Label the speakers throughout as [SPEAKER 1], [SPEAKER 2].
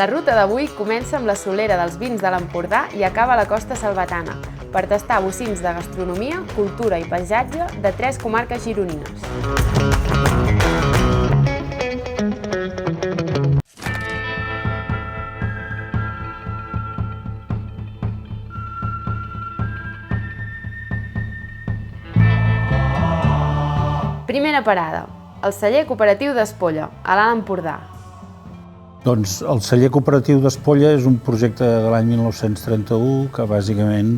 [SPEAKER 1] La ruta d'avui comença amb la solera dels vins de l'Empordà i acaba a la costa salvatana, per tastar bocins de gastronomia, cultura i paisatge de 3 comarques gironines. Primera parada, el celler cooperatiu d'Espolla, a l'Alt Empordà.
[SPEAKER 2] Doncs el celler cooperatiu d'Espolla és un projecte de l'any 1931 que bàsicament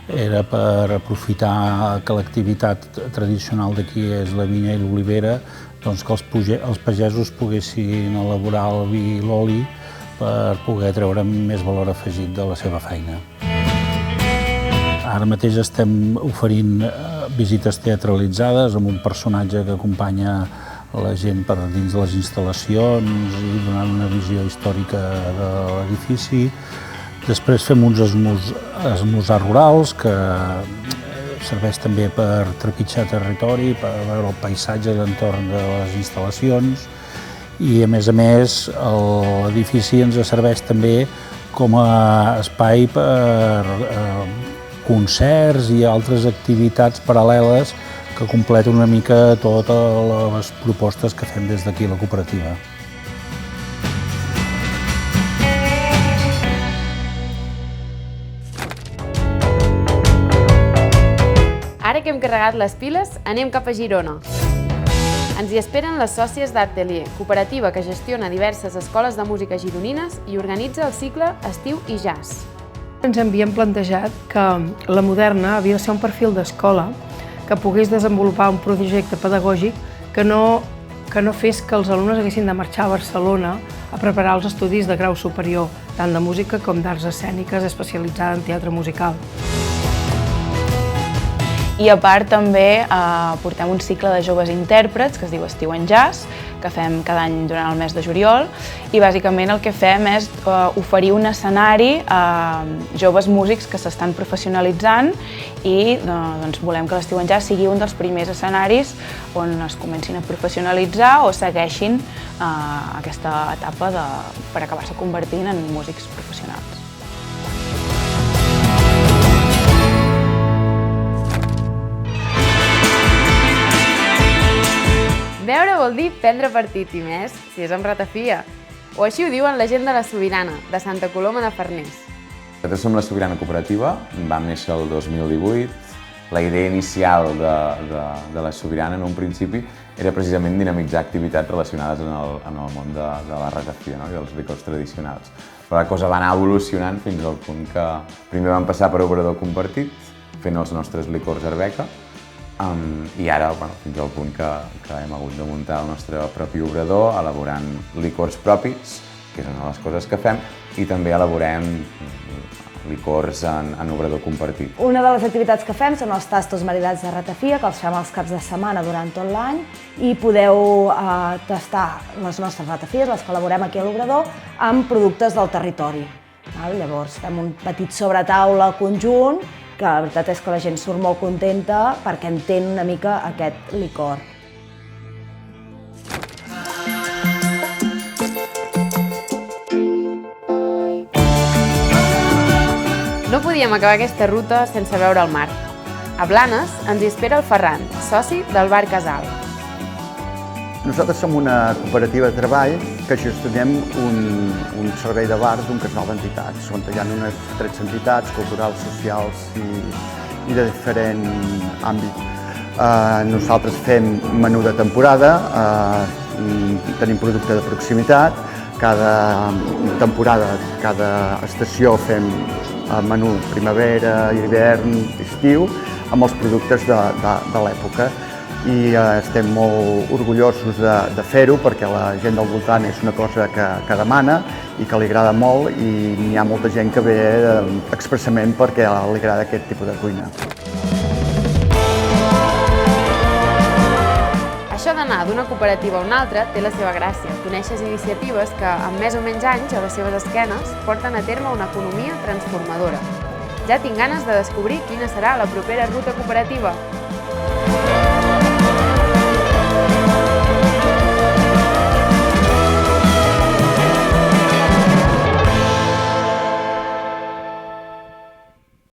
[SPEAKER 2] era per aprofitar que l'activitat tradicional d'aquí és la vinya i l'olivera, doncs que els pagesos poguessin elaborar el vi i l'oli per poder treure més valor afegit de la seva feina. Ara mateix estem oferint visites teatralitzades amb un personatge que acompanya la gent per dins de les instal·lacions i donant una visió històrica de l'edifici. Després fem uns esmorzars rurals que serveix també per trepitjar territori, per veure el paisatge d'entorn de les instal·lacions i, a més, l'edifici ens serveix també com a espai per concerts i altres activitats paral·leles que completen una mica totes les propostes que fem des d'aquí a la cooperativa.
[SPEAKER 1] Ara que hem carregat les piles, anem cap a Girona. Ens hi esperen les sòcies d'Artelier, cooperativa que gestiona diverses escoles de música gironines i organitza el cicle Estiu i Jazz.
[SPEAKER 3] Ens havíem plantejat que la Moderna havia de ser un perfil d'escola que pogués desenvolupar un projecte pedagògic que no fes que els alumnes haguessin de marxar a Barcelona a preparar els estudis de grau superior, tant de música com d'arts escèniques especialitzada en teatre musical.
[SPEAKER 4] I a part també portem un cicle de joves intèrprets que es diu Estiu en Jazz, que fem cada any durant el mes de juliol, i bàsicament el que fem és oferir un escenari a joves músics que s'estan professionalitzant i volem que l'Estiu en Jazz sigui un dels primers escenaris on es comencin a professionalitzar o segueixin aquesta etapa per acabar-se convertint en músics professionals.
[SPEAKER 1] Beure vol dir prendre partit, i més si és amb ratafia. O així ho diuen la gent de la Sobirana, de Santa Coloma de Farners.
[SPEAKER 5] Nosaltres som la Sobirana Cooperativa, vam néixer el 2018. La idea inicial de la Sobirana, en un principi, era precisament dinamitzar activitats relacionades en el món de la ratafia i dels licors tradicionals. Però la cosa va anar evolucionant fins al punt que primer vam passar per obrador compartit, fent els nostres licors Arbeca, i ara fins al punt que hem hagut de muntar el nostre propi obrador, elaborant licors propis, que és una de les coses que fem, i també elaborem licors en obrador compartit.
[SPEAKER 6] Una de les activitats que fem són els tastos maridats de ratafia, que els fem els caps de setmana durant tot l'any, i podeu tastar les nostres ratafies, les que elaborem aquí a l'obrador, amb productes del territori. Llavors fem un petit sobretaula conjunt, que la veritat és que la gent surt molt contenta perquè entén una mica aquest licor.
[SPEAKER 1] No podíem acabar aquesta ruta sense veure el mar. A Blanes ens hi espera el Ferran, soci del Bar Casal.
[SPEAKER 7] Nosaltres som una cooperativa de treball que gestionem un servei de bar d'un casal d'entitats, on hi ha unes 13 entitats culturals, socials i de diferent àmbit. Nosaltres fem menú de temporada, tenim producte de proximitat, cada temporada, cada estació fem menú primavera, hivern, estiu, amb els productes de l'època. I estem molt orgullosos de fer-ho perquè la gent del voltant és una cosa que demana i que li agrada molt, i hi ha molta gent que ve expressament perquè li agrada aquest tipus de cuina.
[SPEAKER 1] Això d'anar d'una cooperativa a una altra té la seva gràcia. Coneixes iniciatives que, amb més o menys anys a les seves esquenes, porten a terme una economia transformadora. Ja tinc ganes de descobrir quina serà la propera ruta cooperativa.